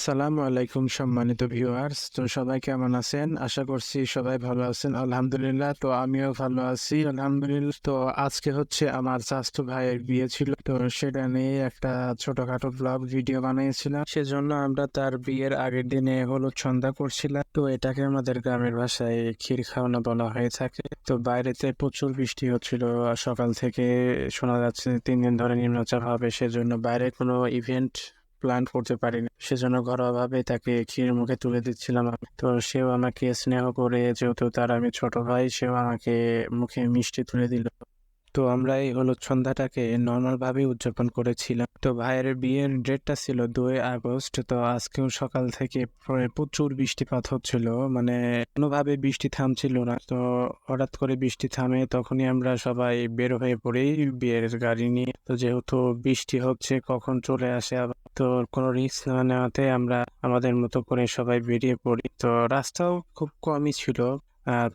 আসসালামু আলাইকুম সম্মানিত ভিউয়ার্স, তো সবাই কেমন আছেন? আশা করছি সবাই ভালো আছেন। আলহামদুলিল্লাহ, তো আমিও ভালো আছি আলহামদুলিল্লাহ। তো আজকে হচ্ছে আমার চাচাতো ভাইয়ের বিয়ে ছিল, তো সেটা নিয়ে একটা ছোটখাটো ব্লগ ভিডিও বানিয়েছিলাম। সেজন্য আমরা তার বিয়ের আগের দিনে হলুদ সন্ধ্যা করছিলাম। তো এটাকে আমাদের গ্রামের ভাষায় ক্ষীর খাওয়ানো বলা হয়ে থাকে। তো বাইরেতে প্রচুর বৃষ্টি হচ্ছিল সকাল থেকে, শোনা যাচ্ছে 3 দিন ধরে নিম্নচাপ হবে, সেজন্য বাইরে কোনো ইভেন্ট প্ল্যান করতে পারিনি। সেজন্য ঘরোয়াভাবে তাকে ক্ষীর মুখে তুলে দিচ্ছিলাম আমি। তো সেও আমাকে স্নেহ করে, যেহেতু তার আমি ছোট ভাই, সেও আমাকে মুখে মিষ্টি তুলে দিল। তো আমরা এই হলুদ সন্ধ্যাটাকে নর্মাল ভাবে উদযাপন করেছিলাম। তো ভাইয়ের বিয়ের ডেটটা ছিল 2 আগস্ট। তো আজকেও সকাল থেকে প্রচুর বৃষ্টিপাত হচ্ছিল, মানে কোনোভাবে বৃষ্টি থামছিল না। তো হঠাৎ করে বৃষ্টি থামে, তখনই আমরা সবাই বের হয়ে পড়ি বিয়ের গাড়ি নিয়ে। তো যেহেতু বৃষ্টি হচ্ছে, কখন চলে আসে আবার, তো কোনো রিস্ক না নেওয়াতে আমরা আমাদের মতো করে সবাই বেরিয়ে পড়ি। তো রাস্তাও খুব কমই ছিল,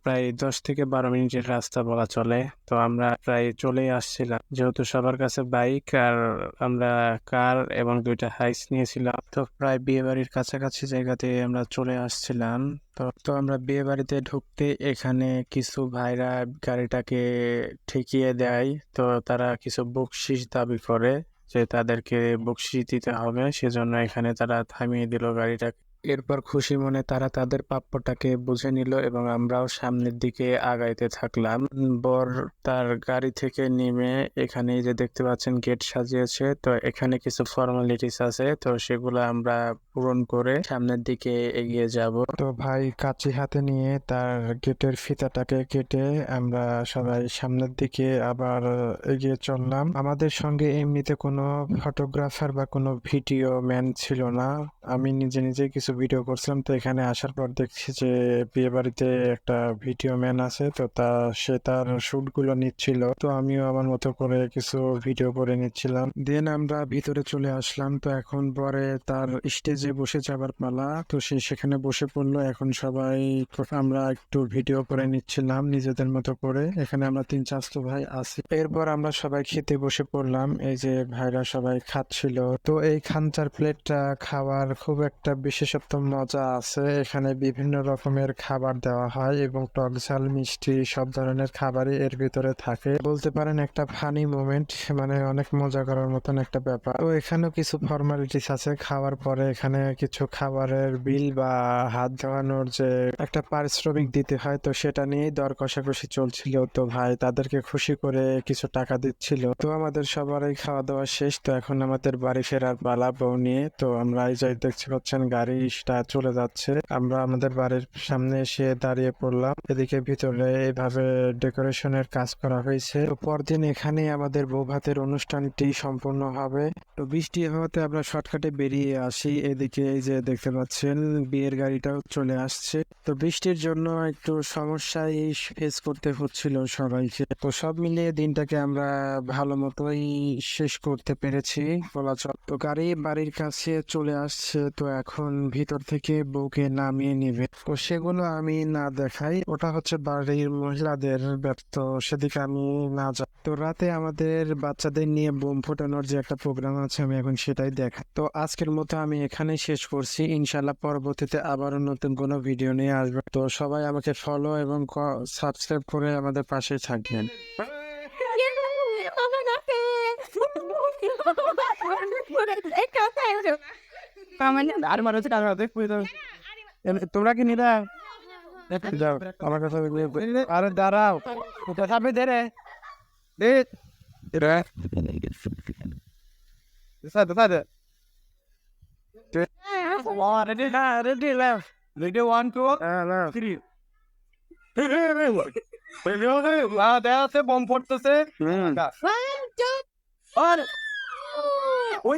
প্রায় 10 থেকে 12 মিনিটের রাস্তা বলা চলে। তো আমরা প্রায় চলেই আসছিলাম, যেহেতু সবার কাছে বাইক আর আমরা কার এবং 2টা হাইস নিয়েছিলাম। তো প্রায় বিয়ে বাড়ির কাছাকাছি জায়গাতে আমরা চলে আসছিলাম। তো আমরা বিয়ে বাড়িতে ঢুকতে এখানে কিছু ভাইরা গাড়িটাকে ঠেকিয়ে দেয়। তো তারা কিছু বকশিশ দাবি করে যে তাদেরকে বকশিশ দিতে হবে, সেজন্য এখানে তারা থামিয়ে দিল গাড়িটা। এরপর খুশি মনে তারা তাদের প্রাপ্যটাকে বুঝে নিল এবং আমরাও সামনের দিকে আগাইতে থাকলাম। বর তার গাড়ি থেকে নেমে, এখানে এই যে দেখতে পাচ্ছেন গেট সাজিয়েছে, তো এখানে কিছু ফর্মালিটিস আছে, তো সেগুলো আমরা পূরণ করে সামনের দিকে এগিয়ে যাব। তো ভাই কাঁচি হাতে নিয়ে তার গেটের ফিতাটাকে কেটে আমরা সবাই সামনের দিকে আবার এগিয়ে চললাম। আমাদের সঙ্গে এমনিতে কোনো ফটোগ্রাফার বা কোনো ভিডিও ম্যান ছিল না। আমি নিজে নিজে কিছু ভিডিও করছিলাম। তো এখানে আসার পর দেখছি যে বিয়ে বাড়িতে একটা ভিডিও ম্যান আছে, তো সে তার শুট গুলো নিচ্ছিল। তো আমিও আমার মতো করে কিছু ভিডিও করে নিচ্ছিলাম। দেন আমরা ভিতরে চলে আসলাম। তো এখন পরে তার স্টেজে বসে যাবার পালা। তো সে সেখানে বসে পড়লো। এখন সবাই আমরা একটু ভিডিও করে নিচ্ছিলাম নিজেদের মতো করে। এখানে আমরা 3 চাচাতো ভাই আছি। এরপর আমরা সবাই খেতে বসে পড়লাম। এই যে ভাইরা সবাই খাচ্ছিল। তো এই খানচার প্লেটটা খাওয়ার খুব একটা বিশেষত্ব মজা আছে। এখানে বিভিন্ন রকমের খাবার দেওয়া হয় এবং টক ঝাল মিষ্টি সব ধরনের খাবারই এর ভিতরে থাকে। বলতে পারেন একটা ফানি মোমেন্ট, মানে অনেক মজা করার মতন একটা ব্যাপার। তো এখানেও কিছু ফর্মালিটিস আছে। খাওয়ার পরে এখানে কিছু খাবারের বিল বা হাত ধোয়ানোর যে একটা পারিশ্রমিক দিতে হয়, তো সেটা নিয়েই দর কষাকষি চলছিল। তো ভাই তাদেরকে খুশি করে কিছু টাকা দিচ্ছিল। তো আমাদের সবারই খাওয়া দাওয়া শেষ। তো এখন আমাদের বাড়ি ফেরার পালা বউ নিয়ে। তো আমরা এই যে দেখতে পাচ্ছেন গাড়িটা চলে যাচ্ছে। আমরা আমাদের বাড়ির সামনে এসে দাঁড়িয়ে পড়লাম। এদিকে ভিতরে এইভাবে ডেকোরেশনের কাজ করা হয়েছে। তো পরদিন এখানে আমাদের বউ ভাতের অনুষ্ঠানটি সম্পূর্ণ হবে। তো বৃষ্টি হওয়াতে আমরা শর্টকাটে বেরিয়ে আসি। এদিকে এই যে দেখতে পাচ্ছেন বিয়ের গাড়িটাও চলে আসছে। তো বৃষ্টির জন্য একটু সমস্যায় ফেস করতে হচ্ছিল সবাইকে। তো সব মিলিয়ে দিনটাকে আমরা ভালো মতোই শেষ করতে পেরেছি বলা চলে। তো গাড়ি বাড়ির কাছে চলে আসছে। তো এখন ভিতর থেকে বউকে নামিয়ে নিবে। তো সেগুলো আমি না দেখাই, ওটা হচ্ছে বাড়ির মহিলাদের ব্যাপার। তো সেদিকে আমি না যাই। তো রাতে আমাদের বাচ্চাদের নিয়ে বোম ফোটানোর যে একটা প্রোগ্রাম আছে, আমি এখন সেটাই দেখাই। তো আজকের মতো আমি এখানেই শেষ করছি। ইনশাল্লাহ পরবর্তীতে আবারও নতুন কোনো ভিডিও নিয়ে আসবে। তো সবাই আমাকে ফলো এবং সাবস্ক্রাইব করে আমাদের পাশে থাকবেন। আর মানুষ তোমরা কি নিরা যাও, আমার কথা আরে দাঁড়াও সামনে দে রে দে দে ready না ready left ready 1 2 3 দেখা আছে বম পড়তেছে আর ওই